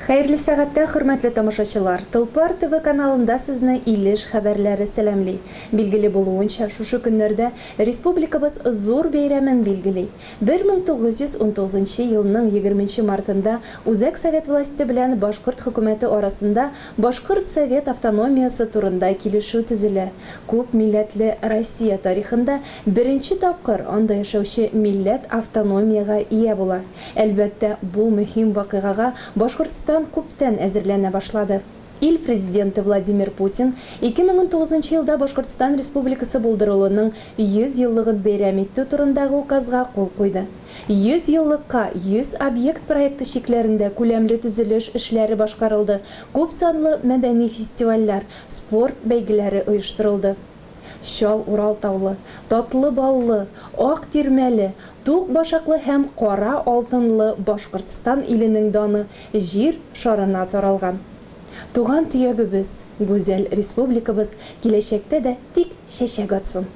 Хәерле сәгатьтә, хөрмәтле тамашачылар. Толпар ТВ каналында сезне Илеш хәбәрләре сәламли. Билгеле булуынча, шушы көннәрдә республикабыз зур бәйрәмен билгели. 1919 елның 20 мартында Үзәк Совет власте белән Башкорт хөкүмәте арасында Башкорт Совет автономиясы турында килешү төзелә. Күп милләтле Россия тарихында беренче тапкыр анда яшәүче милләт автономияга ия була. Әлбәттә, бу мөһим вакыйгага Башкортстан күптән әзерләнә башлады. Ил президенты Владимир Путин 2009 елда Башкортстан Республикасы булдырылуының 100 еллыгын бәйрәм итү турындагы указга кул куйды. 100 еллыкка 100 объект проекты шикләрендә күләмле төзелеш эшләре башкарылды. Күп санлы мәдәни фестивальләр, спорт бәйгеләре оештырылды. Шал Уралтаулы, татлы баллы, ак тирмәле, тук башаклы һәм кара алтынлы Башкортстан иленең даны җир шарына таралган. Туган төягебез, гүзәл республикабыз киләчәктә дә тик чәчәк атсын.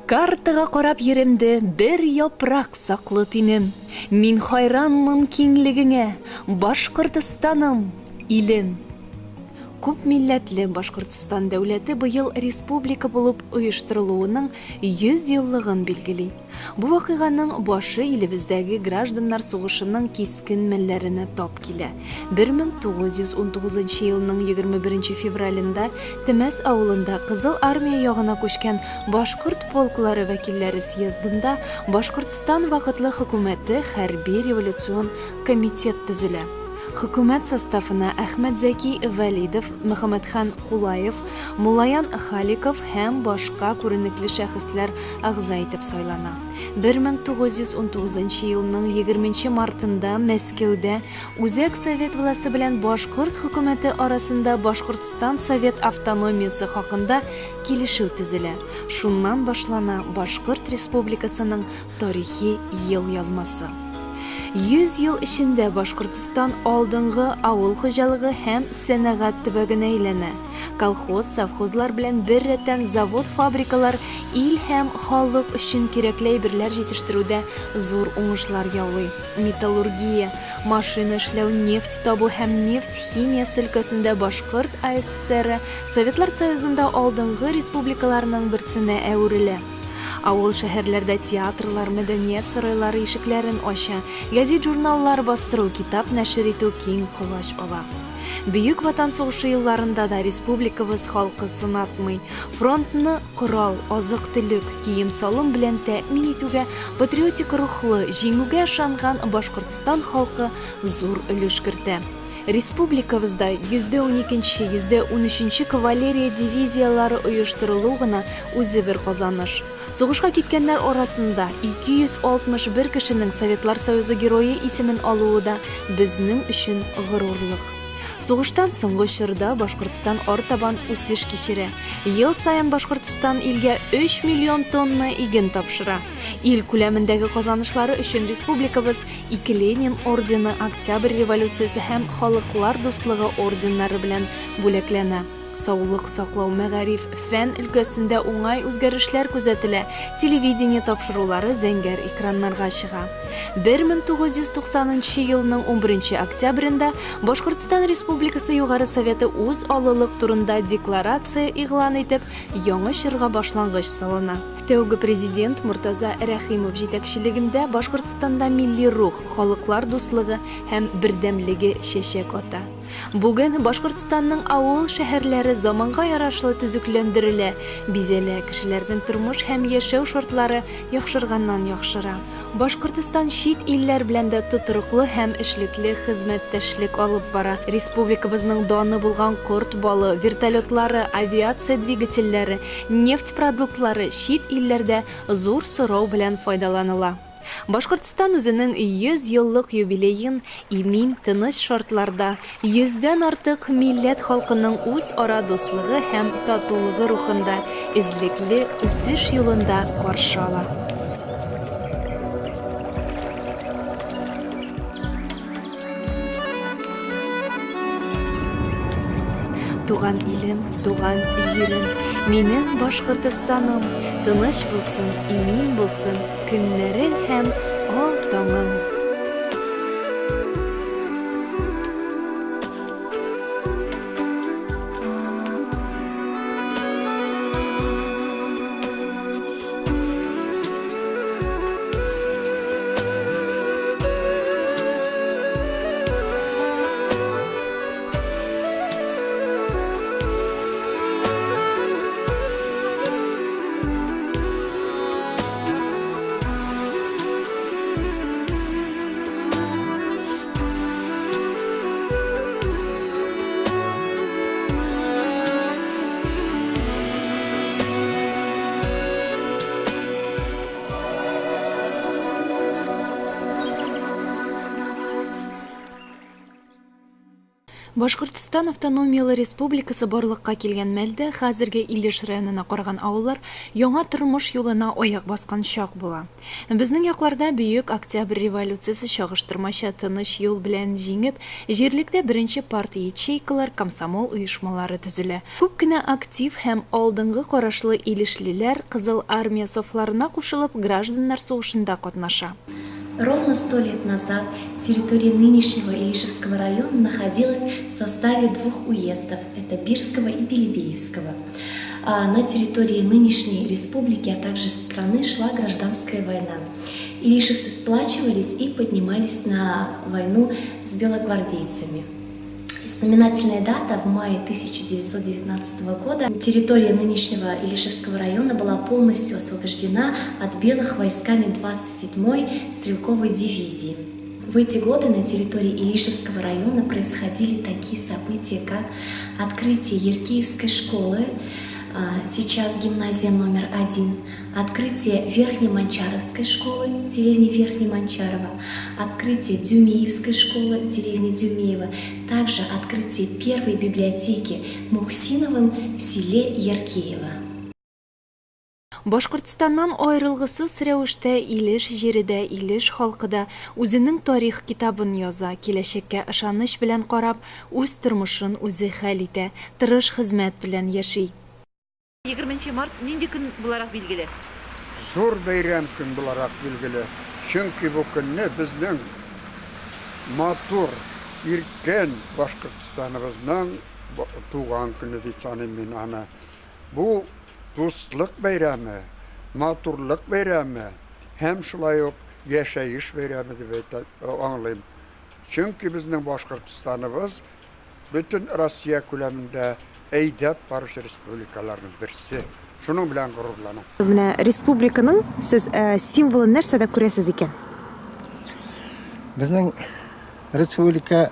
Картага карап йөремде, бер япрак саклы тинем. Мин хайранмын киңлегеңә, Башкортстаным, илем. Күп милләтле Башкортстан дәүләте быел республика булып оештырылуының 100 еллыгын билгели. Бу вакыйганың башы илебездәге гражданнар сугышының кискен мәлләренә тап килә. 1919 елның 21 февралендә Темәс авылында Кызыл армия ягына күчкән башкорт полклары вәкилләре съездында Башкортстан вакытлы хөкүмәте хәрби революцион комитет төзелә. Хөкүмәт составына Әхмәт Зәки Вәлидов, Мөхәммәтхан Кулаев, Мулаян Халиков һәм башка күренекле шәхесләр әгъза итеп сайлана. 1919 елның 20 мартында Мәскәүдә Үзәк Совет власы белән Башкорт хөкүмәте арасында Башкортстан Совет автономиясе хакында килешү төзелә. Шуннан башлана Башкорт Республикасының тарихи ел язмасы. 100 ел эчендә Башкортстан алдынгы авыл хуҗалыгы һәм сәнәгать төбәгенә әйләнә. Колхоз, совхозлар белән бер рәттән завод-фабрикалар ил һәм халык өчен кирәкле әйберләр җитештерүдә зур уңышлар яулый. Металлургия, машина эшләү, нефть табу һәм нефть химиясе өлкәсендә Башкорт АССР Советлар Союзында алдынгы республикаларның берсенә әверелә. Авыл шәһәрләрдә театрлар, мәдәният сарайлары ишекләрен ача, гәзит-журналлар бастыру, китап нәшер итү киң колач ала. Бөек Ватан сугышы елларында да республикабыз халкы сынатмый. Фронтны корал, азык-төлек, кием-салым белән тәэмин итүгә, патриотик рухлы, җиңүгә ышанган Башкортстан халкы зур өлеш кертә. Республикабызда 112-113 кавалерия дивизиялары оештырылу гына үзе бер казаныш. Сугышка киткәннәр арасында 261 кешенең Советлар Союзы герое исемен алуы да безнең өчен горурлык. Сугыштан соңгы чорда Башкортстан артабан үсеш кичерә. Ел саен Башкортстан илгә 3 миллион тонна иген тапшыра. Ил күләмендәге казанышлары өчен республикабыз 2 Ленин ордены, Октябрь революциясе һәм халыклар дуслыгы орденнары белән бүләкләнә. Саулык саклау, мәгариф, фән өлкәсендә уңай үзгәрешләр күзәтелә. Телевидение тапшырулары зәңгәр экраннарга чыга. 1990 елның 11 октябрендә Башкортстан Республикасы Югары Советы үз алылык турында декларация игълан итеп, яңа чорга башлангыч салына. Тәүге президент Муртаза Рәхимов җитәкчелегендә Башкортстанда милли рух, халыклар дуслыгы һәм бердәмлеге чәчәк ата. Бүген Башкортстанның авыл шәһәрләре заманга ярашлы төзекләндерелә, бизәлә, кешеләрнең тормыш һәм яшәү шартлары яхшырганнан яхшыра. Башкортстан чит илләр белән дә тотрыклы һәм эшлекле хезмәттәшлек алып бара. Республикабызның даны булган корт балы, вертолетлары, авиация двигательләре, нефть продуктлары чит илләрдә зур сорау белән файдаланыла. Башкортстан үзенең 100 еллык юбилеен имин, тыныч шартларда 100дән артык милләт халкының үз ара дуслыгы һәм татулыгы рухында излекле үсеш юлында каршы ала. Туган илем, туган җирем, минем Башкортстаным, тыныч булсын, имин булсын, көннәрең һәм ак таңың. Башкортстан автономиялы республикасы барлыкка килгән мәлдә хәзерге Илеш районына караган авыллар яңа тормыш юлына аяк баскан чак була. Безнең якларда бөек Октябрь революциясе чагыштырмача тыныч юл белән җиңеп, җирлектә беренче партия ячейкалар, комсомол оешмалары төзелә. Күп кенә актив һәм алдынгы карашлы илешлеләр Кызыл армия сафларына кушылып, гражданнар сугышында катнаша. Ровно 100 лет назад территория нынешнего Илишевского района находилась в составе двух уездов, это Бирского и Белебеевского. А на территории нынешней республики, а также страны шла гражданская война. Илишевцы сплачивались и поднимались на войну с белогвардейцами. Знаменательная дата в мае 1919 года. Территория нынешнего Илишевского района была полностью освобождена от белых войсками 27-й стрелковой дивизии. В эти годы на территории Илишевского района происходили такие события, как открытие Еркеевской школы, сейчас гимназия номер 1, открытие Верхнеманчаровской школы в деревне Верхнеманчарово, открытие Дюмеевской школы в деревне Дюмеево, также открытие первой библиотеки Мухсиновым в селе Еркеево. Башкортстаннан айрылгысыз рәвештә Илеш җиридә, Илеш халкыда үзенең тарих китабын яза, киләчәккә ышаныч белән карап, үз тормышын үзе хәл итә, тырыш хезмәт белән яши. 20 март нинди көн буларак билгеле? Зур бәйрәм көн буларак билгеле. Чөнки бу көнне безнең матур, иркен Башкортстаныбызның туган көне дип саныйм мин аны. Бу дуслык бәйрәме, матурлык бәйрәме, һәм шулай ук яшәеш бәйрәме дип аңлыйм. Чөнки безнең Башкортстаныбыз бөтен Россия күләмендә әйдәп барыш республикаларның берсе. Шуның белән горурланам. Менә республиканың сез символын нәрсәдә күрәсез икән? Безнең республика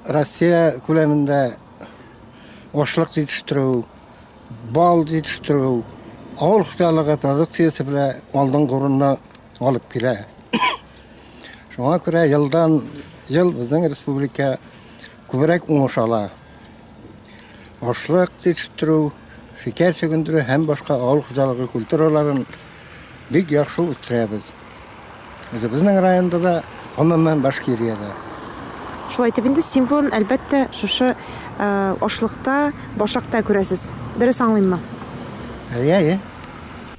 Россия күләмендә ашлык җитештерү, бал җитештерү, авыл хуҗалыгы продукциясе белән алдынгы урынны алып килә. Шуңа күрә елдан-ел безнең республика күбрәк уңыш ала. Ашлык җитештерү, шикәр чөгендерү һәм башка авыл хуҗалыгы культураларын бик яхшы үстерәбез. Безнең районда да, гомумән Башкириядә. Шулай итеп инде символын әлбәттә шушы ашлыкта, башакта күрәсез. Дөрес аңлыйммы? Әйе.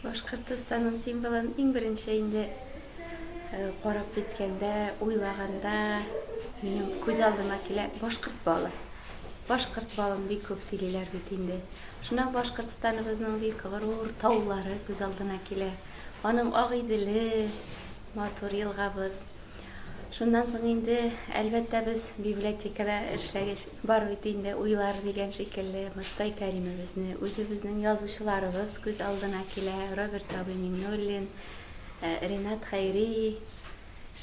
Башкортстанның символын иң беренче инде карап киткәндә, уйлаганда минем күз алдыма килә башкорт балы. Башкорт балын бик күп сөйлиләр бит инде. Шуннан Башкортстаныбызның бик горур таулары күз алдына килә. Аның ак иделе, матур елгабыз. Шуннан соң инде әлбәттә без библиотекада эшләгәч бар бит инде уйлар дигән шикелле Мостай Кәримебезне, үзебезнең язучыларыбыз күз алдына килә. Роберт Абый Миңнуллин, Ренат Хайри,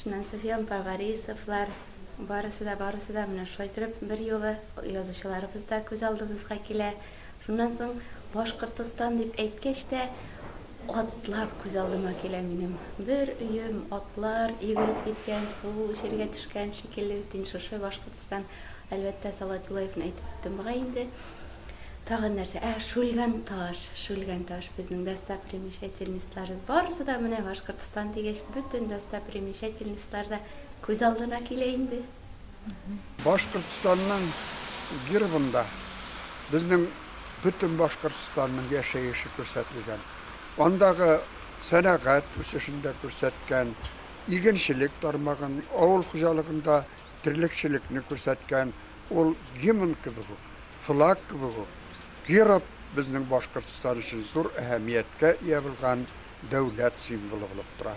шуннан Суфиян Поварисовлар, барысы да менә шулай итеп бер юлы язучыларыбыз да күз алдыбызга килә. Шуннан соң Башкортстан дип әйткәч тә атлар күз алдыма килә минем. Бер өем атлар йөгереп киткән, су эчәргә төшкән шикелле бит инде шушы Башкортстан. Әлбәттә Салат Юлаевны әйтеп беттем инде. Тагын нәрсә? Шүлгән таш. Безнең достопримечательностьларыбыз барысы да менә Башкортстан дигәч бөтен достопримечательностьлар да күз алдына килә инде. Башкортстанның гербында безнең бөтен Башкортстанның яшәеше күрсәтелгән. Андагы сәнәгать үсешендә күрсәткән, игенчелек тармагын, авыл хуҗалыгында терлекчелекне күрсәткән, ул гимн кебек, флаг кебек, герб безнең Башкортстан өчен зур әһәмияткә ия булган дәүләт символы булып тора.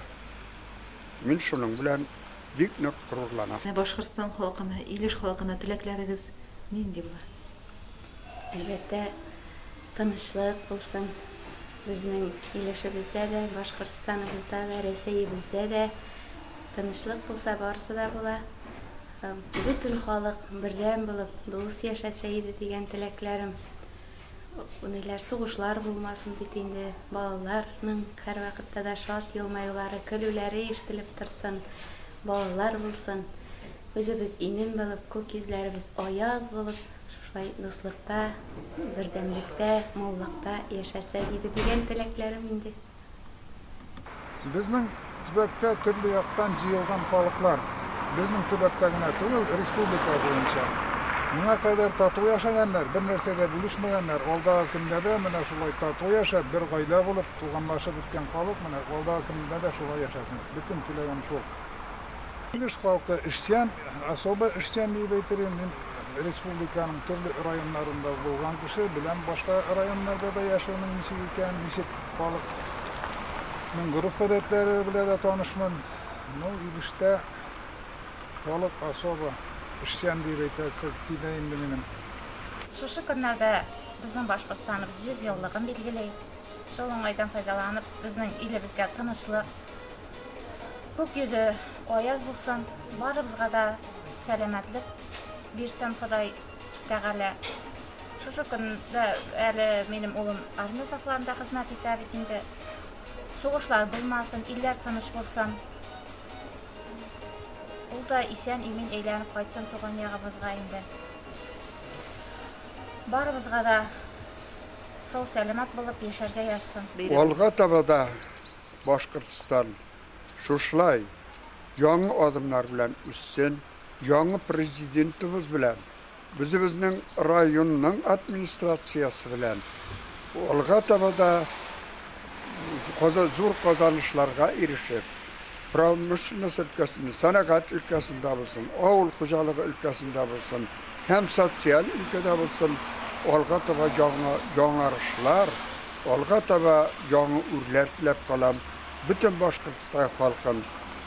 Мин шуның белән бик нык горурланам. Башкортстан халкына, Илеш халкына теләкләрегез нинди була? Әлбәттә тынычлык булсын. Безнең Илешебездә дә, Башкортстаныбызда да, Рәсәебездә дә тынычлык булса, барысы да була. Бөтен халык бердәм булып, дус яшәсә иде дигән теләкләрем. Унылар сугышлар булмасын бит инде. Балаларның һәр вакытта да шат елмаюлары, көлүләре ишетелеп торсын. Балалар булсын. Үзебез инем булып, күк йөзләребез аяз булып, шулай дуслыкта, бердәмлектә, муллыкта яшәрсәк иде дигән теләкләрем инде. Безнең төбәктә төрле яктан җыелган халыклар, безнең төбәктә генә түгел, республика буенча. Миңа кадәр тату яшәгәннәр, бер нәрсәгә бүлешмәгәннәр, алдагы көндә дә менә шулай тату яшәп, бер гаилә булып, туганлашып үткән халык менә алдагы көндә дә шулай яшәсен. Бөтен теләгем шул. Илеш халкы эшчән, особо эшчән дип әйтергә мин республиканың төрле районнарында булган кеше белән башка районнарда да яшәүнең ничек икән, ничек халыкның гореф-гадәтләре белән дә танышмын. Илештә халык особо эшчән дип әйтәсек килә инде минем. Шушы көннәрдә безнең Башкортстаныбыз 100 еллыгын билгеләй. Шул уңайдан файдаланып, безнең илебезгә тынычлык, күк йөзе аяз булсын, барыбызга да сәламәтлек бирсен Ходай Тәгалә. Шушы көндә әле минем улым армия сафларында хезмәт итә бит инде. Сугышлар булмасын, илләр тыныч булсын. Ул да исән имин әйләнеп кайтсын туган ягыбызга инде. Барыбызга да сау сәламәт булып яшәргә язсын. Алга таба да Башкортстан шушылай яңа адымнар белән үссен, яңа президентыбыз белән, безнең районның администрациясы белән алга таба да зур казанышларга ирешеп, промышленность өлкәсендә, сәнәгать өлкәсендә булсын, авыл хуҗалыгы өлкәсендә булсын, һәм социаль өлкәдә булсын, алга таба яңарышлар, алга таба яңа үрләр теләп калам. Bütün Башкортстан халкын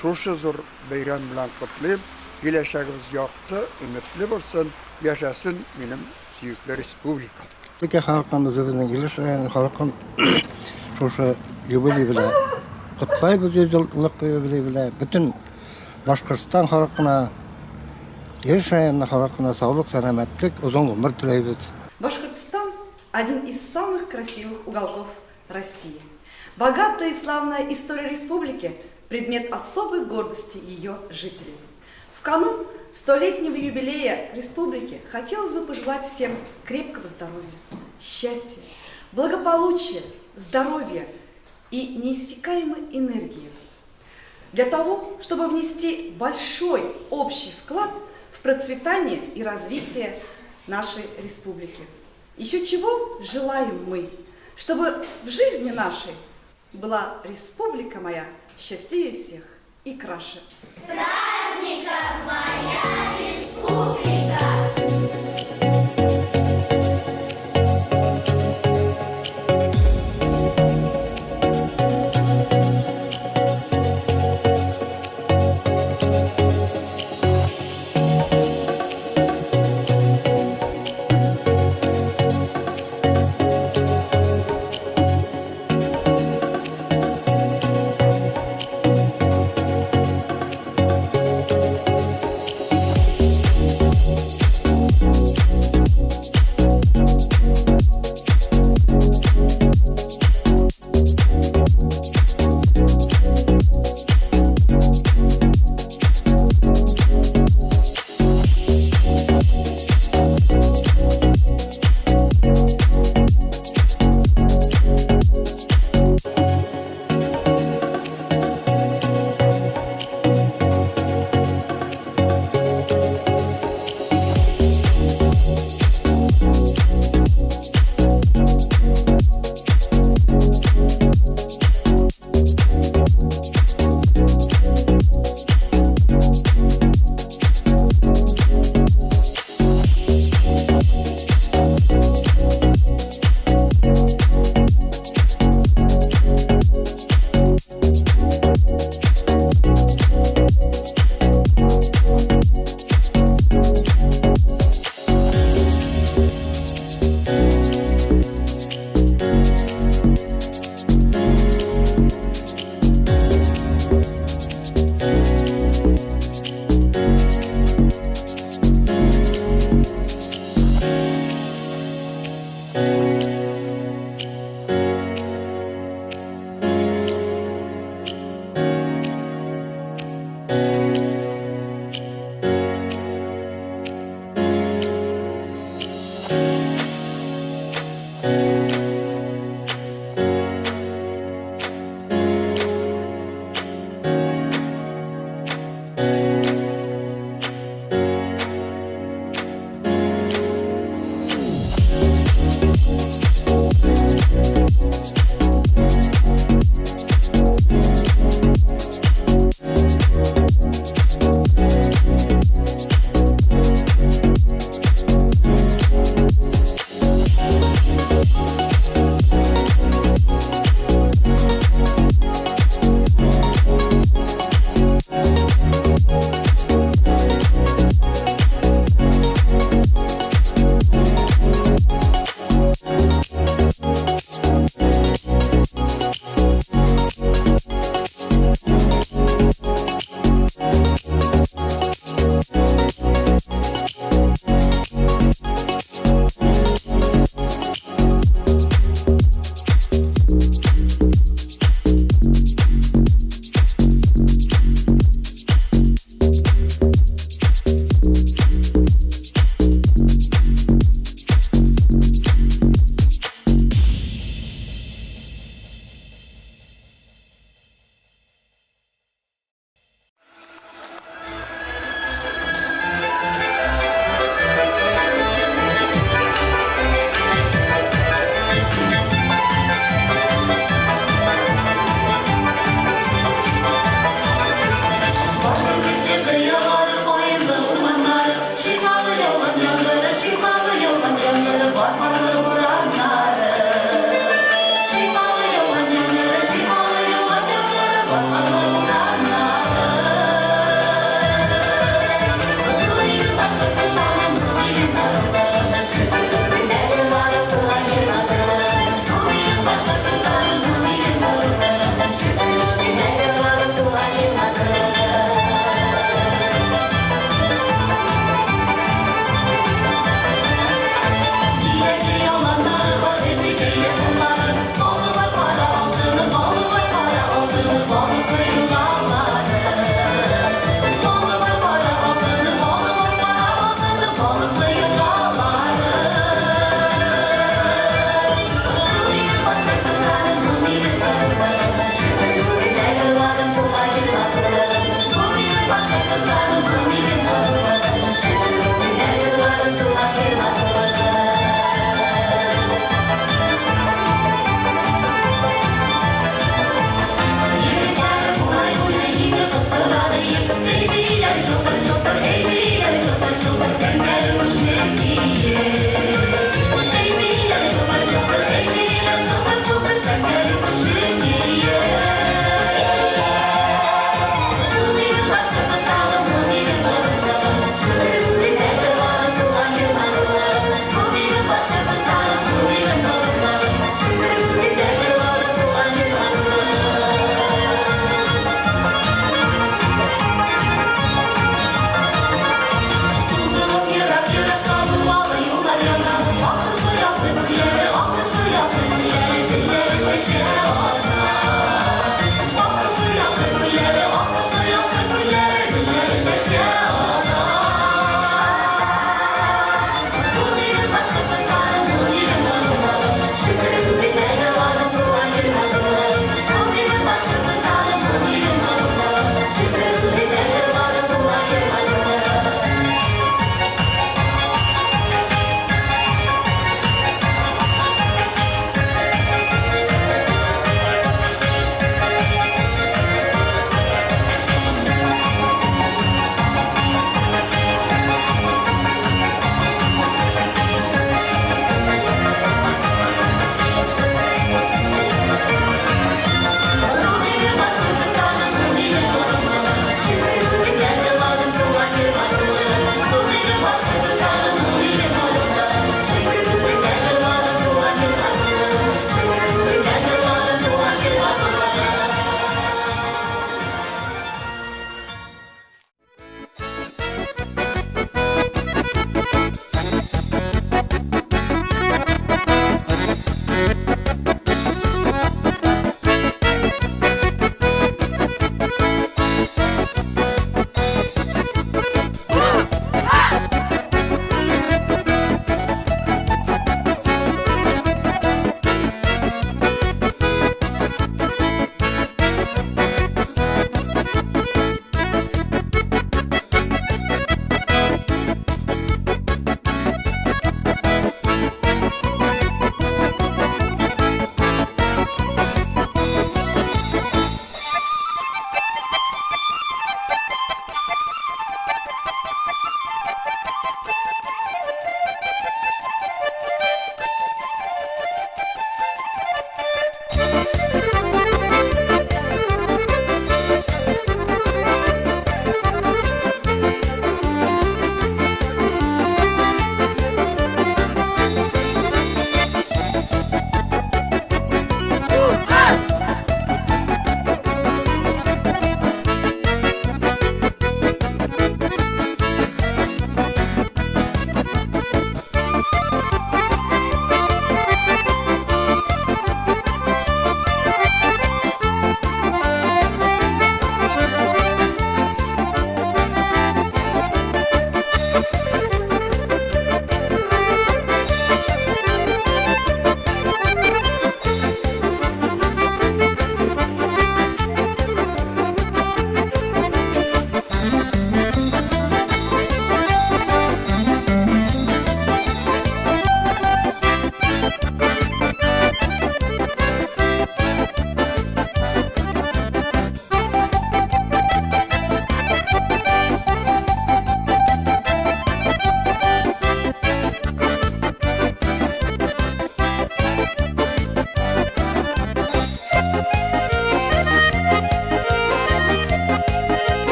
шушы зур бәйрәм белән котлыйм. Киләчәгебез якты, өметле булсын, яшәсен минем сөекле республика. Бөтен халкын үзебезнең Илеш районы халкын шушы юбилей белән котлайбыз, 100 еллык юбилей белән. Бөтен Башкортстан халкына, Илеш районы халкына саулык, сәламәтлек, озын гомер теләйбез. Башкортостан – один из самых красивых уголков России. Богатая и славная история республики – предмет особой гордости ее жителей. В канун 100-летнего юбилея республики хотелось бы пожелать всем крепкого здоровья, счастья, благополучия, здоровья и неиссякаемой энергии. Для того, чтобы внести большой общий вклад в процветание и развитие нашей республики. Еще чего желаем мы? Чтобы в жизни нашей была республика моя счастливее всех и краше. С праздником, моя республика!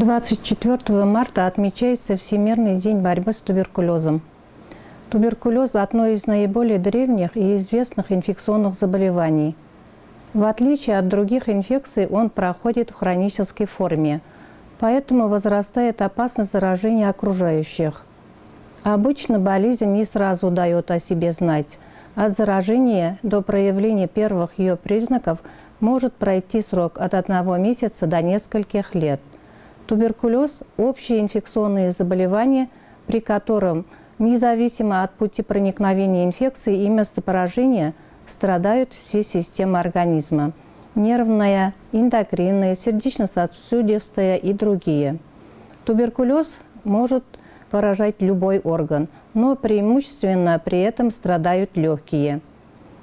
24 марта отмечается Всемирный день борьбы с туберкулезом. Туберкулез – одно из наиболее древних и известных инфекционных заболеваний. В отличие от других инфекций, он проходит в хронической форме, поэтому возрастает опасность заражения окружающих. Обычно болезнь не сразу дает о себе знать. От заражения до проявления первых ее признаков может пройти срок от 1 месяца до нескольких лет. Туберкулез – общее инфекционное заболевание, при котором, независимо от пути проникновения инфекции и места поражения, страдают все системы организма – нервная, эндокринная, сердечно-сосудистая и другие. Туберкулез может поражать любой орган, но преимущественно при этом страдают легкие.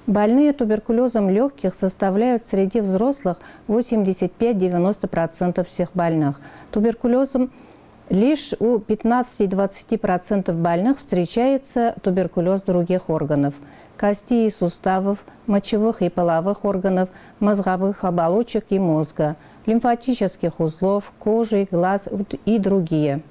Больные туберкулезом легких составляют среди взрослых 85-90% всех больных. Туберкулезом лишь у 15-20% больных встречается туберкулез других органов – костей и суставов, мочевых и половых органов, мозговых оболочек и мозга, лимфатических узлов, кожи, глаз и другие.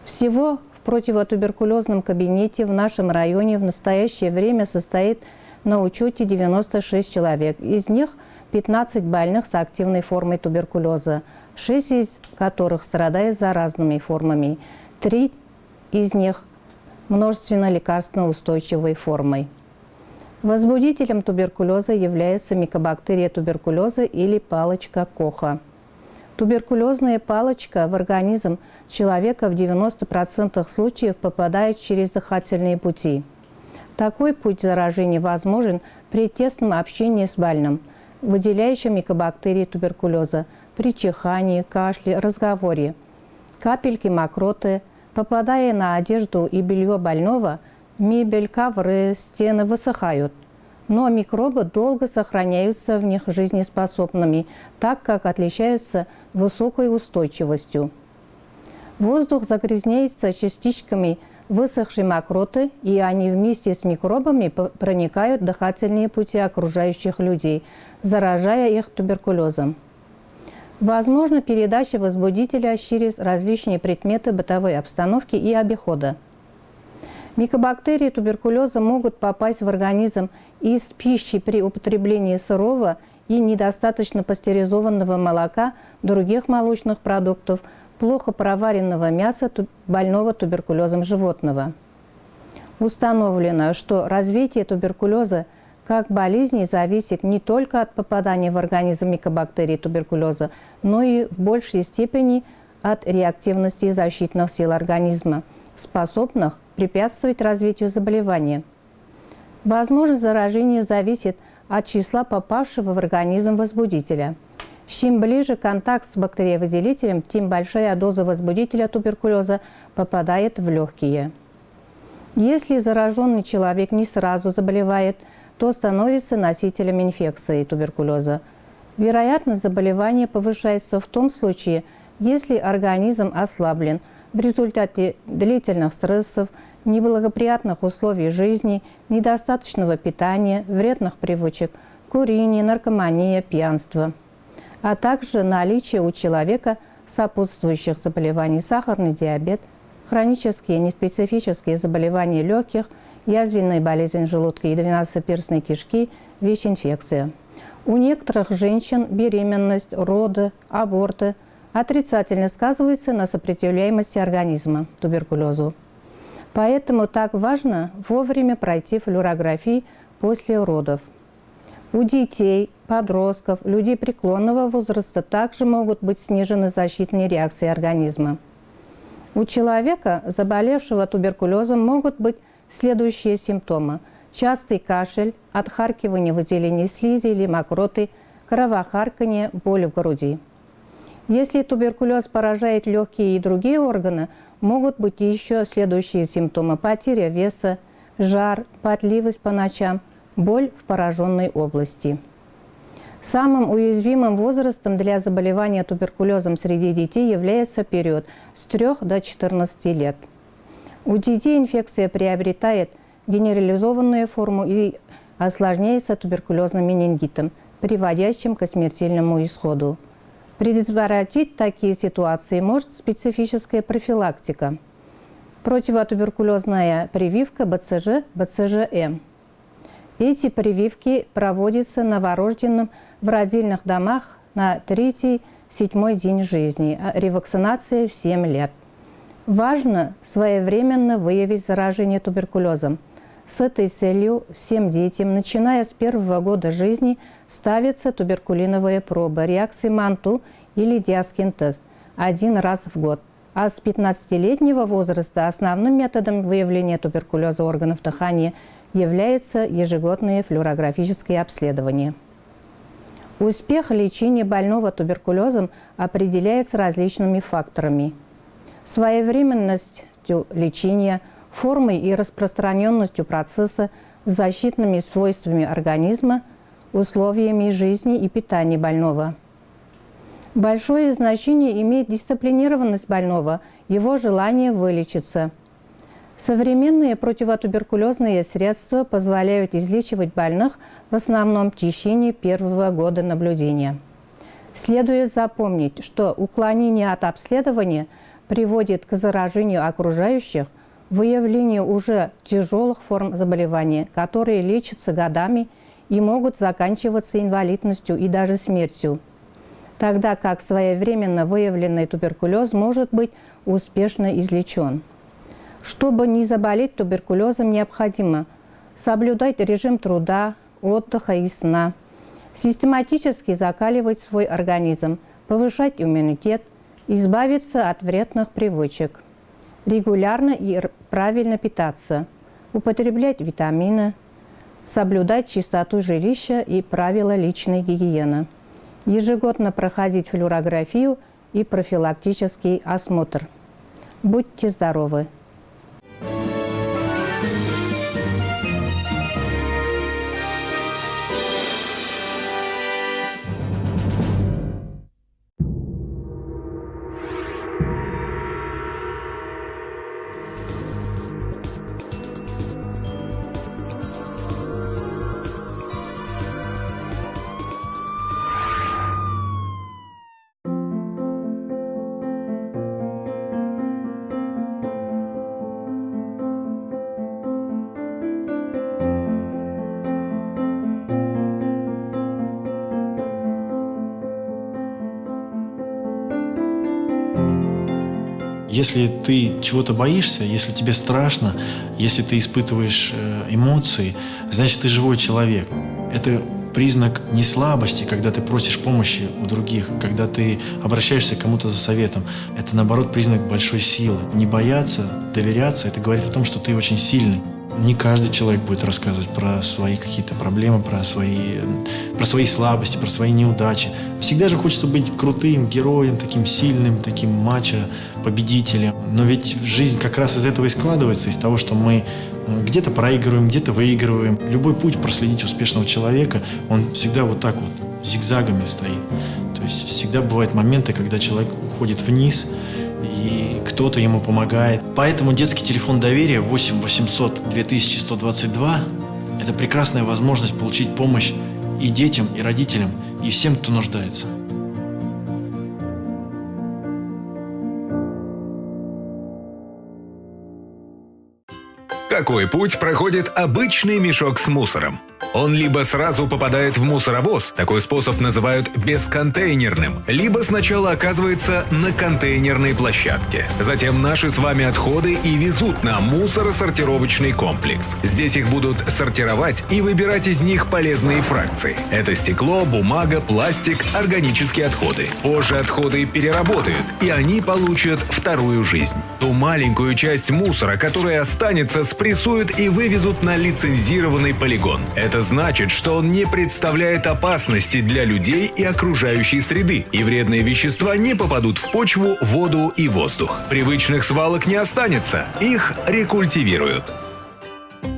Всего в противотуберкулезном кабинете в нашем районе в настоящее время состоит на учете 96 человек. Из них 15 больных с активной формой туберкулеза, 6 из которых страдают заразными формами, 3 из них множественно лекарственно устойчивой формой. Возбудителем туберкулеза является микобактерия туберкулеза или палочка Коха. Туберкулезная палочка в организм человека в 90% случаев попадает через дыхательные пути. Такой путь заражения возможен при тесном общении с больным, выделяющим микобактерии туберкулеза, при чихании, кашле, разговоре. Капельки мокроты, попадая на одежду и белье больного, мебель, ковры, стены высыхают. Но микробы долго сохраняются в них жизнеспособными, так как отличаются высокой устойчивостью. Воздух загрязняется частичками высохшей мокроты, и они вместе с микробами проникают в дыхательные пути окружающих людей, заражая их туберкулезом. Возможна передача возбудителя через различные предметы бытовой обстановки и обихода. Микобактерии туберкулеза могут попасть в организм из пищи при употреблении сырого и недостаточно пастеризованного молока, других молочных продуктов, плохо проваренного мяса больного туберкулезом животного. Установлено, что развитие туберкулеза как болезни зависит не только от попадания в организм микобактерий туберкулеза, но и в большей степени от реактивности защитных сил организма, способных препятствовать развитию заболевания. Возможность заражения зависит от числа попавшего в организм возбудителя. Чем ближе контакт с бактериовыделителем, тем большая доза возбудителя туберкулеза попадает в легкие. Если зараженный человек не сразу заболевает, то становится носителем инфекции туберкулеза. Вероятность заболевания повышается в том случае, если организм ослаблен в результате длительных стрессов, неблагоприятных условий жизни, недостаточного питания, вредных привычек, курения, наркомания, пьянства, а также наличие у человека сопутствующих заболеваний: сахарный диабет, хронические неспецифические заболевания легких, язвенная болезнь желудка и двенадцатиперстной кишки, ВИЧ-инфекция. У некоторых женщин беременность, роды, аборты отрицательно сказываются на сопротивляемости организма туберкулезу. Поэтому так важно вовремя пройти флюорографию после родов. У детей, подростков, людей преклонного возраста также могут быть снижены защитные реакции организма. У человека, заболевшего туберкулезом, могут быть следующие симптомы: частый кашель, отхаркивание выделения слизи или мокроты, кровохарканье, боль в груди. Если туберкулез поражает легкие и другие органы, могут быть еще следующие симптомы: потеря веса, жар, потливость по ночам, боль в пораженной области. Самым уязвимым возрастом для заболевания туберкулезом среди детей является период с 3 до 14 лет. У детей инфекция приобретает генерализованную форму и осложняется туберкулезным менингитом, приводящим к смертельному исходу. Предотвратить такие ситуации может специфическая профилактика. Противотуберкулезная прививка БЦЖ, БЦЖ-М. Эти прививки проводятся новорожденным в родильных домах на 3-7 день жизни, а ревакцинация в 7 лет. Важно своевременно выявить заражение туберкулезом. С этой целью всем детям, начиная с 1-го года жизни, ставится туберкулиновая проба реакции МАНТУ или Диаскин-тест 1 раз в год. А с 15-летнего возраста основным методом выявления туберкулеза органов дыхания является ежегодное флюорографическое обследование. Успех лечения больного туберкулезом определяется различными факторами. Своевременностью лечения, формой и распространенностью процесса, защитными свойствами организма, условиями жизни и питания больного. Большое значение имеет дисциплинированность больного, его желание вылечиться. Современные противотуберкулезные средства позволяют излечивать больных в основном в течение 1-го года наблюдения. Следует запомнить, что уклонение от обследования приводит к заражению окружающих, выявлению уже тяжелых форм заболевания, которые лечатся годами и могут заканчиваться инвалидностью и даже смертью, тогда как своевременно выявленный туберкулез может быть успешно излечен. Чтобы не заболеть туберкулезом, необходимо соблюдать режим труда, отдыха и сна, систематически закаливать свой организм, повышать иммунитет, избавиться от вредных привычек, регулярно и правильно питаться, употреблять витамины, соблюдать чистоту жилища и правила личной гигиены, ежегодно проходить флюорографию и профилактический осмотр. Будьте здоровы! Если ты чего-то боишься, если тебе страшно, если ты испытываешь эмоции, значит, ты живой человек. Это признак не слабости, когда ты просишь помощи у других, когда ты обращаешься к кому-то за советом. Это, наоборот, признак большой силы. Не бояться, доверяться – это говорит о том, что ты очень сильный. Не каждый человек будет рассказывать про свои какие-то проблемы, про свои слабости, про свои неудачи. Всегда же хочется быть крутым героем, таким сильным, таким мачо, победителем. Но ведь жизнь как раз из этого и складывается, из того, что мы где-то проигрываем, где-то выигрываем. Любой путь проследить успешного человека, он всегда вот так вот зигзагами стоит. То есть всегда бывают моменты, когда человек уходит вниз, и кто-то ему помогает. Поэтому детский телефон доверия 8 800 2122 – это прекрасная возможность получить помощь и детям, и родителям, и всем, кто нуждается. Какой путь проходит обычный мешок с мусором? Он либо сразу попадает в мусоровоз, такой способ называют бесконтейнерным, либо сначала оказывается на контейнерной площадке. Затем наши с вами отходы и везут на мусоросортировочный комплекс. Здесь их будут сортировать и выбирать из них полезные фракции. Это стекло, бумага, пластик, органические отходы. Позже отходы переработают, и они получат вторую жизнь. Ту маленькую часть мусора, которая останется, спрессуют и вывезут на лицензированный полигон. Это значит, что он не представляет опасности для людей и окружающей среды, и вредные вещества не попадут в почву, воду и воздух. Привычных свалок не останется, их рекультивируют.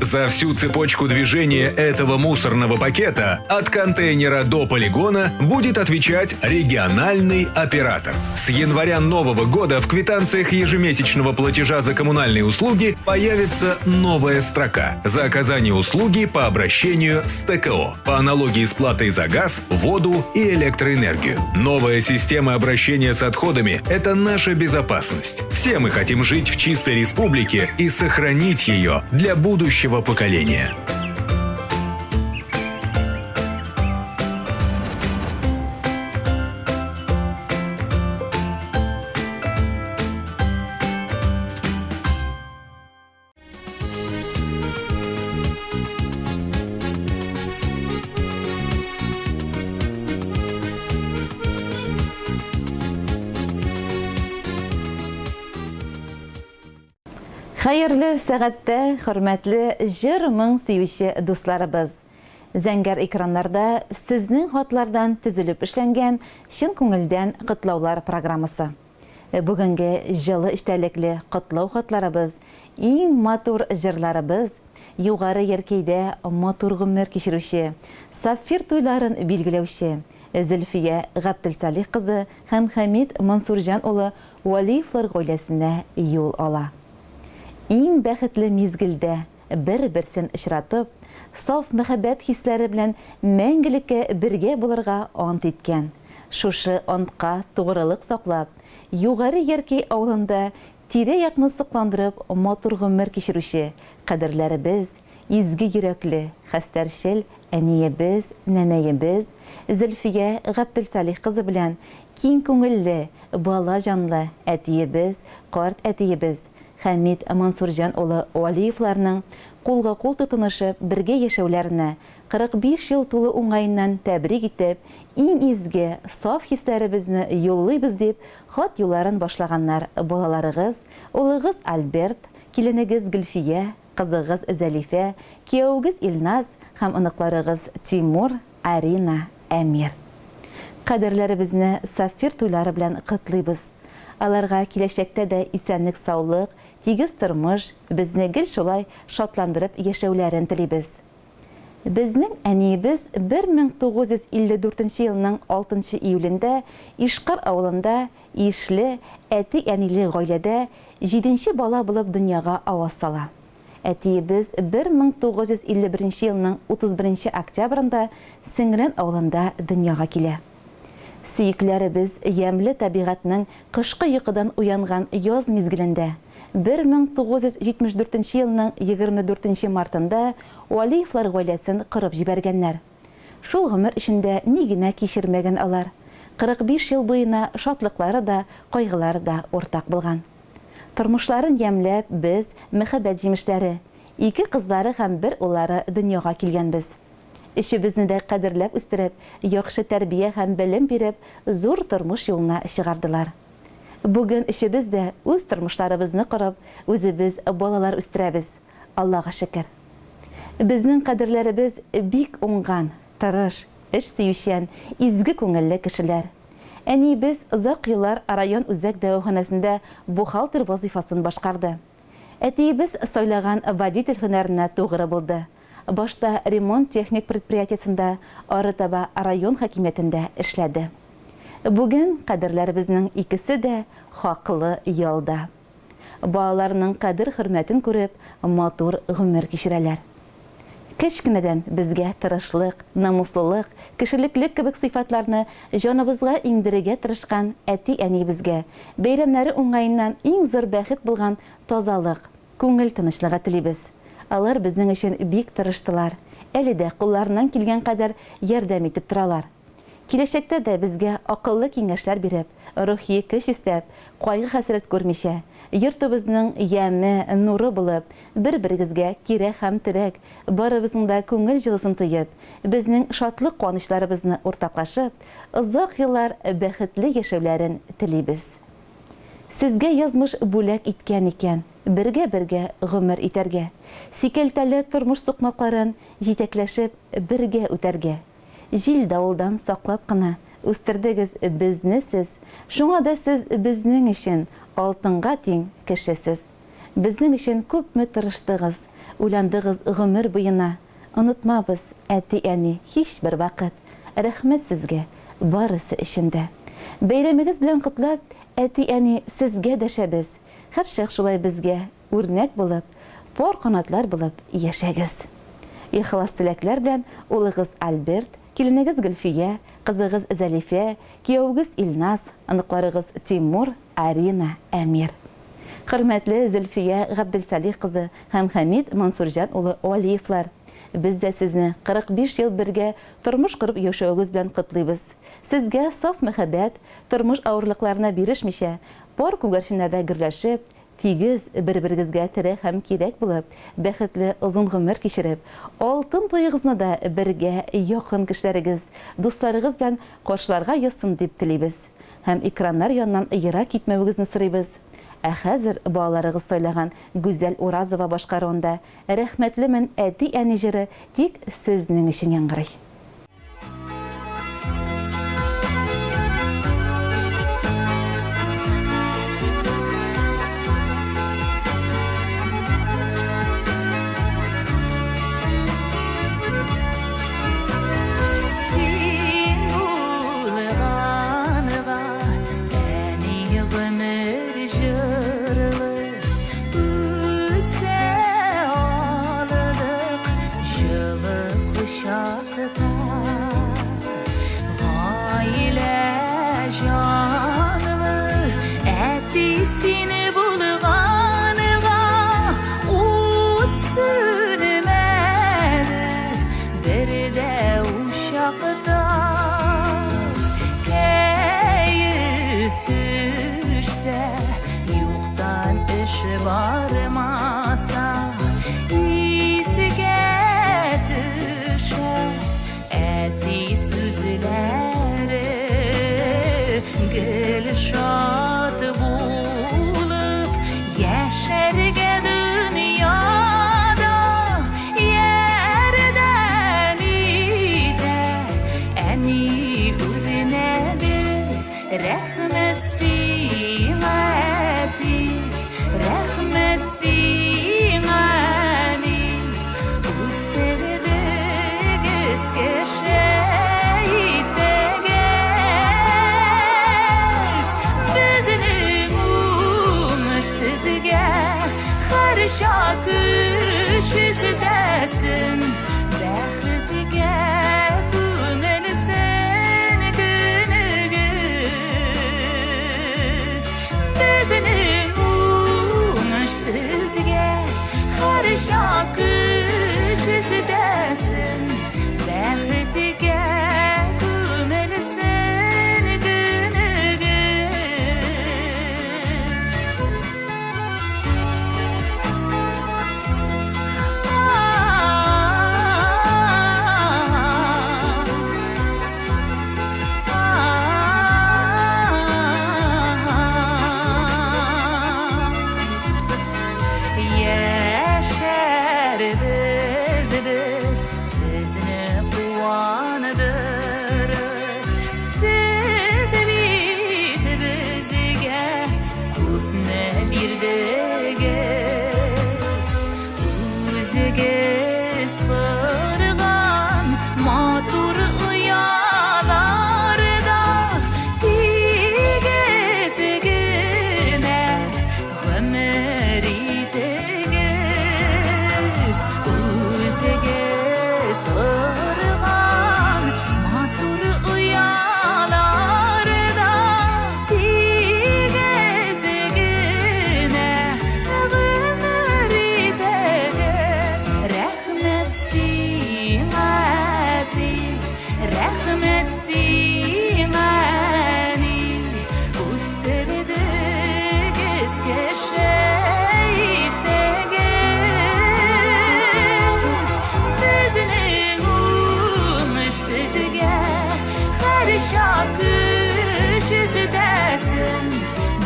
За всю цепочку движения этого мусорного пакета от контейнера до полигона будет отвечать региональный оператор. С января нового года в квитанциях ежемесячного платежа за коммунальные услуги появится новая строка «За оказание услуги по обращению с ТКО» по аналогии с платой за газ, воду и электроэнергию. Новая система обращения с отходами – это наша безопасность. Все мы хотим жить в чистой республике и сохранить ее для будущего поколения. Хәерле сәгатьтә, хөрмәтле җыр-моң сөюче дусларыбыз. Зәңгәр экраннарда сезнең хатлардан төзелеп эшләнгән чын күңелдән котлаулар программасы. Бүгенге җылы эчтәлекле котлау хатларыбыз, иң матур җырларыбыз, югары яркәйдә матур гомер кичерүче, сапфир туйларын билгеләүче Зөлфия Габделсалих кызы һәм Хәмид Мансурҗан улы Валиевлар гаиләсенә юл ала. Иң бәхетле мизгелдә бер-берсен очратып, саф мәхәббәт хисләре белән мәңгелеккә бергә булырга ант иткән. Шушы антка тугрылык саклап, югары яркәй авылында тирә-якны сокландырып матур гомер кичерүче кадерләребез, изге йөрәкле, хәстәрчел әниебез, нәнәебез Зөлфия Габделсалих кызы белән киң күңелле, бала җанлы әтиебез, карт әтиебез Хәмид Мансурҗан улы Валиевларның кулга-кул тотынышып бергә яшәүләренә 45 ел тулы уңайыннан тәбрик итеп, иң изге, саф хисләребезне юллыйбыз дип, хат юлларын башлаганнар балаларыгыз, улыгыз Альберт, киленегез Гөлфия, кызыгыз Зәлифә, кияүгез Илназ һәм оныкларыгыз Тимур, Арина, Әмир. Кадерләребезне сапфир туйлары белән котлыйбыз. Аларга киләчәктә дә исәнлек, саулык, тигез тормыш, безне гел шулай шатландырып яшәүләрен телибез. Безнең әниебез 1954 елның 6 июлендә Ишкар авылында ишле, әти-әниле гаиләдә 7нче бала булып дөньяга аваз сала. Әтиебез 1951 елның 31 октябрендә Сеңрән авылында дөньяга килә. Сөекләребез ямлы табигатьнең кышкы йокыдан уянган яз мизгелендә 1974 елның 24 мартында Валиевлар гаиләсен кырып җибәргәннәр. Шул гомер эчендә ни генә кичермәгән алар. 45 ел буена шатлыклары да, кайгылары да ортак булган. Тормышларын ямләп без мәхәббәт җимешләре, 2 кызлары һәм 1 уллары дөньяга килгәнбез. Ишебезне дә кадерләп үстереп, яхшы тәрбия һәм белем биреп, зур тормыш юлына чыгардылар. Бүген ишебез дә үз тормышларыбызны корып, үзебез балалар үстерәбез. Аллага шөкер. Безнең кадерләребез бик уңган, тырыш, эш сөючән, изге күңелле кешеләр. Әниебез озак еллар район үзәк дәваханәсендә бухгалтер вазифасын башкарды. Әтиебез сайлаган водитель һөнәренә тугры булды. Башта ремонт техник предприятиесында, арытаба район хакимиятендә эшләде. Бүген кадерләребезнең икесе дә хаклы ялда. Балаларның кадер-хөрмәтен күреп, матур гомер кичерәләр. Кечкенәдән безгә тырышлык, намуслылык, кешелеклек кебек сыйфатларны җаныбызга иңдерергә тырышкан әти-әниебезгә бәйрәмнәре уңайыннан иң зур бәхет булган тазалык, күңел тынычлыгы телибез. Алар безнең өчен бик тырыштылар. Әле дә кулларыннан килгән кадәр ярдәм итеп торалар. Киләчәктә дә безгә акыллы киңәшләр биреп, рухи көч истәп, кайгы-хәсрәт күрмичә, йортыбызның яме, нуры булып, бер-берегезгә кирәк һәм терәк, барыбызның да күңел җылысын тоеп, безнең шатлык куанычларыбызны уртаклашып, озак еллар бәхетле яшәүләрен телибез. Сезгә язмыш бүләк иткән икән, бергә-бергә гомер итәргә, сикәлтәле тормыш сукмакларын җитәкләшеп бергә үтәргә. Җил давылдан саклап кына үстердегез безне сез, шуңа да сез безнең өчен алтынга тиң кешесез. Безнең өчен күпме тырыштыгыз, уйландыгыз гомер буена. Онытмабыз әти-әни һичбер вакыт. Рәхмәт сезгә барысы эшендә. Бәйрәмегез белән котлап, әти-әни сезгә дәшәбез. Һәрчак шулай безгә үрнәк булып, пар канатлар булып яшәгез. Ихлас теләкләр белән улыгыз Альберт, киленегез Гөлфия, кызыгыз Зәлифә, кияүгез Илназ, аныкларыгыз Тимур, Арина, Әмир. Хөрмәтле Зөлфия Габделсалих кызы һәм Хәмид Мансурҗан улы Алиевлар. Без дә сезне 45 ел бергә тормыш корып яшәүгез белән котлыйбыз. Сезгә саф мәхәббәт, тормыш авырлыкларына бирешмичә, пар күгәрченнәрдә гөрләшеп, тигез бер-берегезгә тере һәм кирәк булып, бәхетле озын гомер кичереп, алтын туегызны да бергә якын кешеләрегез, дусларыгыз белән каршыларга ясын дип телибез. Һәм экраннар яннан ерак китмәвегезне сорыйбыз. Ә хәзер балаларыгыз сайлаган Гүзәл Уразова башкаруында рәхмәтлемен әти-әни җыры тик сезнең өчен яңгырый.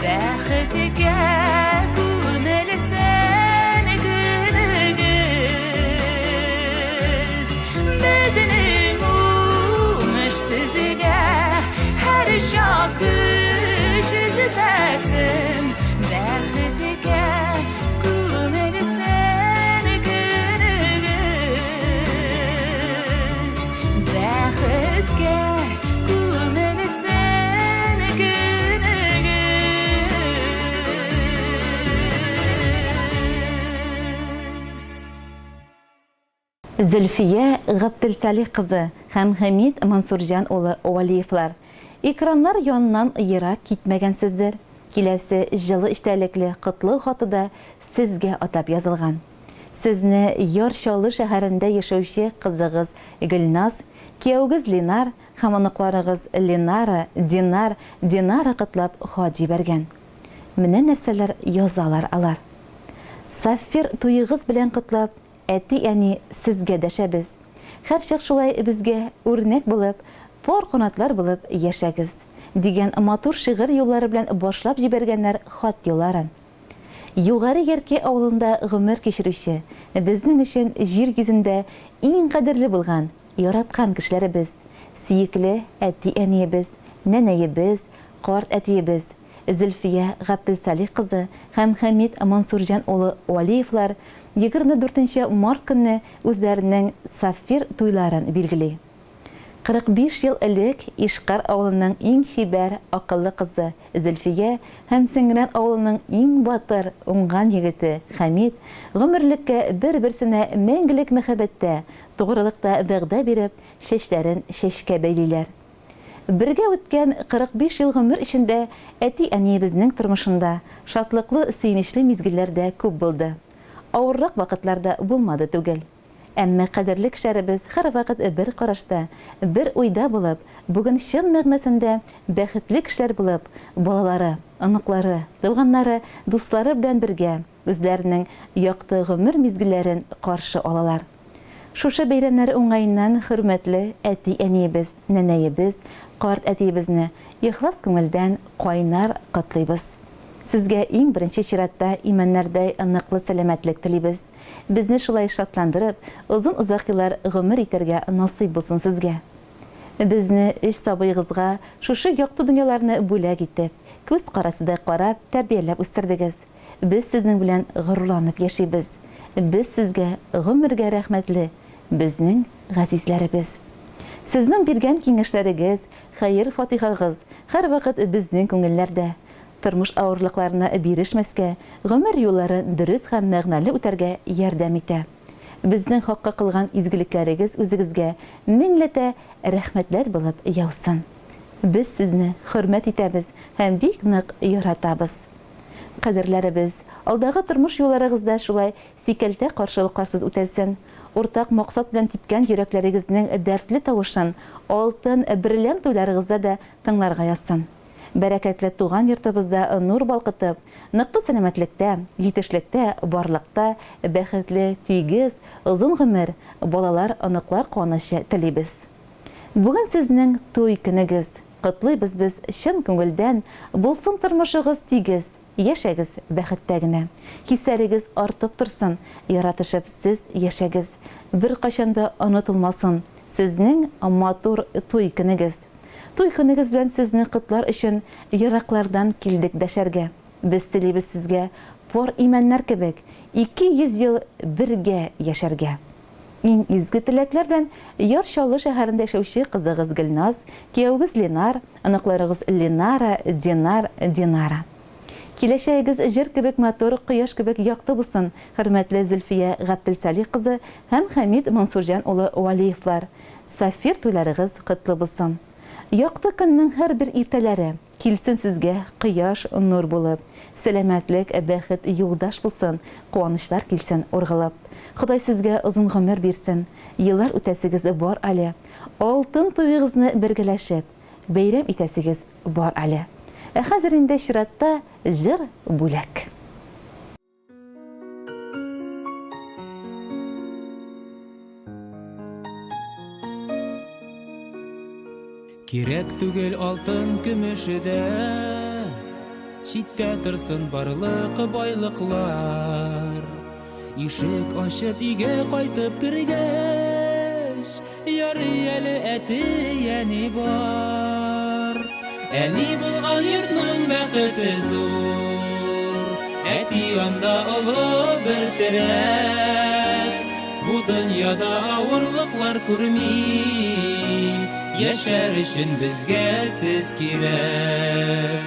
Бәхетегә күмелсен Зөлфия Габделсалих кызы һәм Хәмид Мансурҗан улы Валиевлар. Экраннар янынан ерак китмәгәнсездер. Киләсе җылы эчтәлекле котлы хаты да сезгә атап язылган. Сезне Ярчалы шәһәрендә яшәүче кызыгыз Гөлназ, кияүгез Ленар һәм аныкларыгыз Ленара, Динара котлап хат җибәргән. Менә нәрсәләр язалар алар. Сафир туйыгыз белән котлап, әти-әни сезгә дәшәбез. Һәр чак шулай безгә үрнәк булып, пар канатлар булып яшәгез дигән матур шигырь юллары белән башлап җибәргәннәр хат юлларын. Югары Ярке авылында гомер кичерүче, безнең өчен җир йөзендә иң кадерле булган, яраткан кешеләребез, сөекле әти-әниебез, нәнәебез, карт әтиебез, Зөлфия Габделсалих кызы һәм Хәмид Мансурҗан улы Валиевлар 24 март көнне үзләренең Сафир туйларын билгели. 45 ел элек Ишкар авылының иң чибәр, акыллы кызы Зөлфия һәм Сеңгрән авылының иң батыр, уңган егете Хәмид гомерлеккә бер-берсенә мәңгелек мәхәббәттә, тугрылыкта вәгъдә биреп, чәчләрен чәчкә бәйлиләр. Бергә үткән 45 ел гомер эчендә әти-әниебезнең тормышында шатлыклы, сөенечле мизгелләр дә күп булды. Авыррак вакытларда булмады түгел. Әмма кадерле кешеләребез һәр вакыт бер карашта, бер уйда булып, бүген чын мәгънәсендә бәхетле кешеләр булып, балалары, аныклары, туганнары, дуслары белән бергә үзләренең якты гомер мизгелләрен каршы алалар. Шушы бәйрәмнәр уңайыннан хөрмәтле әти-әниебез, нәнәебез, карт әтиебезне ихлас күңелдән кайнар котлыйбыз. Сезгә иң беренче чиратта имәннәрдәй ныклы сәламәтлек телибез. Безне шулай шатландырып, озын-озак еллар гомер итәргә насыйп булсын сезгә. Безне өч сабыйгызга шушы якты дөньяларны бүләк итеп, күз карасыдай карап, тәрбияләп үстердегез. Без сезнең белән горурланып яшибез. Без сезгә гомергә рәхмәтле, безнең газизләребез. Сезнең биргән киңәшләрегез, хәер фатихагыз һәр вакыт безнең күңелләрдә. Тормыш авырлыкларына бирешмәскә, гомер юлларын дөрес һәм мәгънәле үтәргә ярдәм итә. Безнең хакка кылган изгелекләрегез үзегезгә меңләтә рәхмәтләр булып яусын. Без сезне хөрмәт итәбез һәм бик нык яратабыз. Кадерләребез, алдагы тормыш юлларыгызда шулай сикәлтә каршылыкларсыз үтәлсен. Уртак максат белән типкән йөрәкләрегезнең дәртле тавышын алтын берләм туйларыгызда да тыңларга язсын. Бәрәкәтле туган йортыбызда нур балкытып, ныклы сәламәтлектә, җитешлектә, барлыкта, бәхетле, тигез, озын гомер, балалар, аныклар куанышы телибез. Бүген сезнең туй көнегез. Котлыйбыз без чын күңелдән, булсын тормышыгыз тигез, яшәгез бәхеттә генә. Хисләрегез артып торсын, яратышып сез яшәгез. Бер качанда онытылмасын сезнең матур туй көнегез. Туй көнегез белән сезне котлар өчен ераклардан килдек дәшәргә. Без телибез сезгә пар имәннәр кебек 200 ел бергә яшәргә. Иң изге теләкләр белән Ярчалы шәһәрендә яшәүче кызыгыз Гөлназ, кияүгез Ленар, аныкларыгыз Ленара, Динара. Киләчәгегез җир кебек матур, кояш кебек якты булсын, хөрмәтле Зөлфия Габделсалих кызы һәм Хәмид Мансурҗан улы Валиевлар. Сафир туйларыгыз котлы булсын. Якты көннең һәр бер иртәләре килсен сезгә кояш нур булып, сәламәтлек, бәхет юлдаш булсын, куанычлар килсен ургылып. Ходай сезгә озын гомер бирсен, еллар үтәсегез бар әле, алтын туйыгызны бергәләшеп, бәйрәм итәсегез бар әле. Хәзер инде чиратта җыр бүләк. Кирәк түгел алтын көмешедә, читтә торсын барлык байлыклар. Ишек ачып өйгә кайтып кергәч, ярый әле әти-әни бар. Әни булган йортның бәхете зур, әти анда олы бер терәк. Бу дөньяда авырлыклар күрмим, яшәр өчен безгә сез кирәк.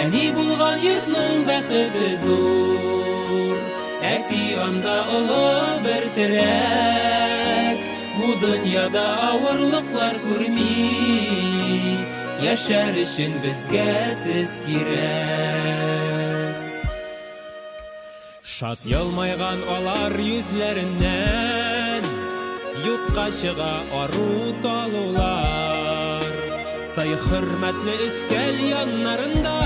Әни булган йортның бәхете зур, әти анда олы бер терәк. bu dünyada ağırlıklar görmey, yaşar için bizge siz kirek. Şat yılmaygan olar yüzlerinden, yukka çığa aru talular. Say hürmetli üstel yanlarında,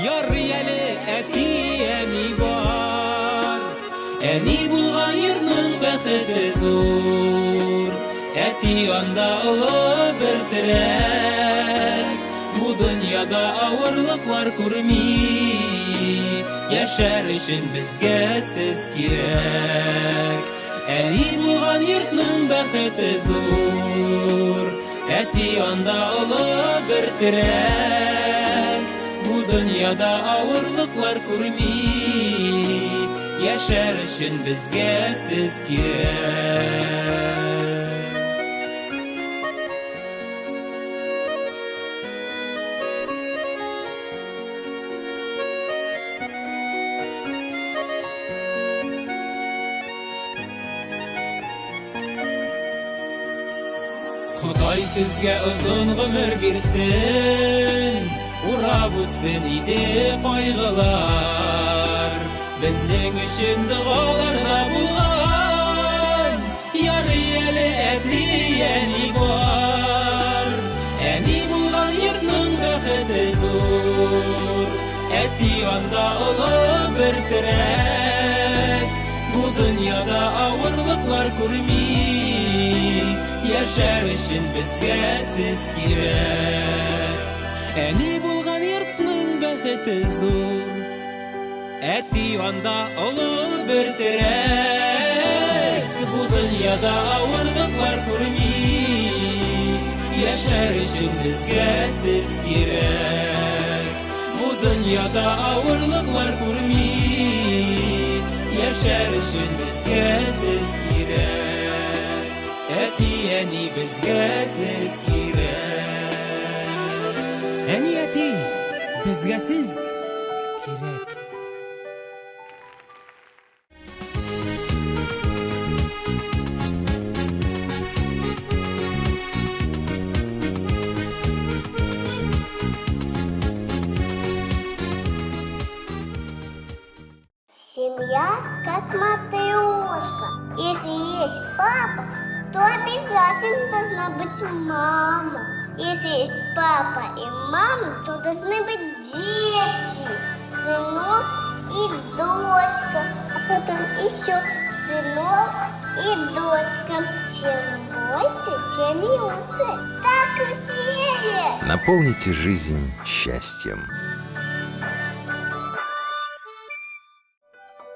yar yeli etiyemi var. Eni bulgan yerinin bəxti zor, eti yanda ılı bir tren. Bu dünyada ağırlıklar görmey, yaşar için bizge siz kirek. Eni bulgan yerinin bəxti zor, eti yanda ılı bir tren. Bu dünyada ağırlıklar görmey, yaşar için bizge siz kirek. Xuday sizge uzun ömür girsin, urab ötsin idi kaygılar. Bizning için dualarda bulgan, yar yeli etiyeni var. Eni bulgan yerinin bəxti zor, eti yanda ılı bir tren. Bu dünyada ağırlıklar görmey, yaşar için bizge siz kirek. Eni bulgan yerinin bəxti zor, eti yanda ılı bir tren. Bu dünyada ağırlıklar görmey, yaşar için bizge siz kirek. Bu dünyada ağırlıklar görmey, yaşar için bizge siz kirek. Eti yeni bizge siz kirek. Eni eti bizge siz kirek. Семья как матрешка. Если есть папа, то обязательно должна быть мама. Если есть папа и мама, то должны быть дети, сынок и дочка, а потом еще сынок и дочка. Чем больше, тем лучше. Так и съели. Наполните жизнь счастьем.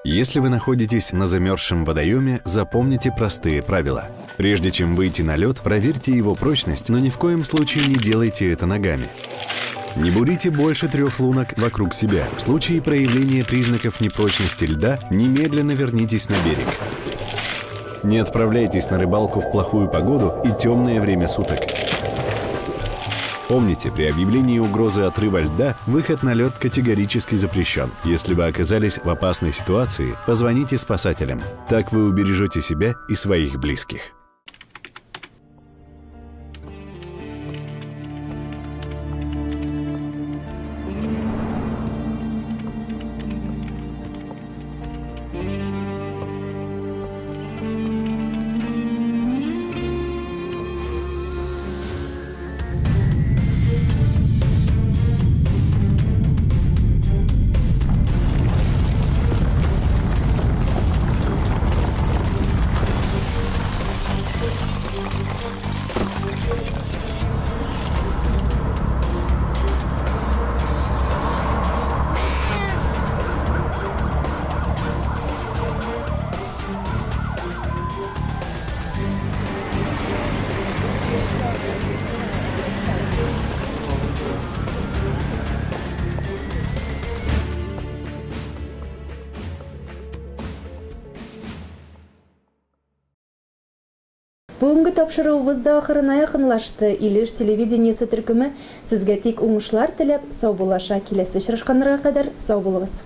Если вы находитесь на замерзшем водоеме, запомните простые правила. Прежде чем выйти на лед, проверьте его прочность, но ни в коем случае не делайте это ногами. Не бурите больше 3 лунок вокруг себя. В случае проявления признаков непрочности льда, немедленно вернитесь на берег. Не отправляйтесь на рыбалку в плохую погоду и темное время суток. Помните, при объявлении угрозы отрыва льда выход на лед категорически запрещен. Если вы оказались в опасной ситуации, позвоните спасателям. Так вы убережете себя и своих близких. Бүгінгі тапшыруыбыз да ақырына якынлашты. Илеш телевидениесі түркімі сезгә тик уңышлар теләп, сау булаша. Киләсе очрашканнарга кадәр сау булыгыз.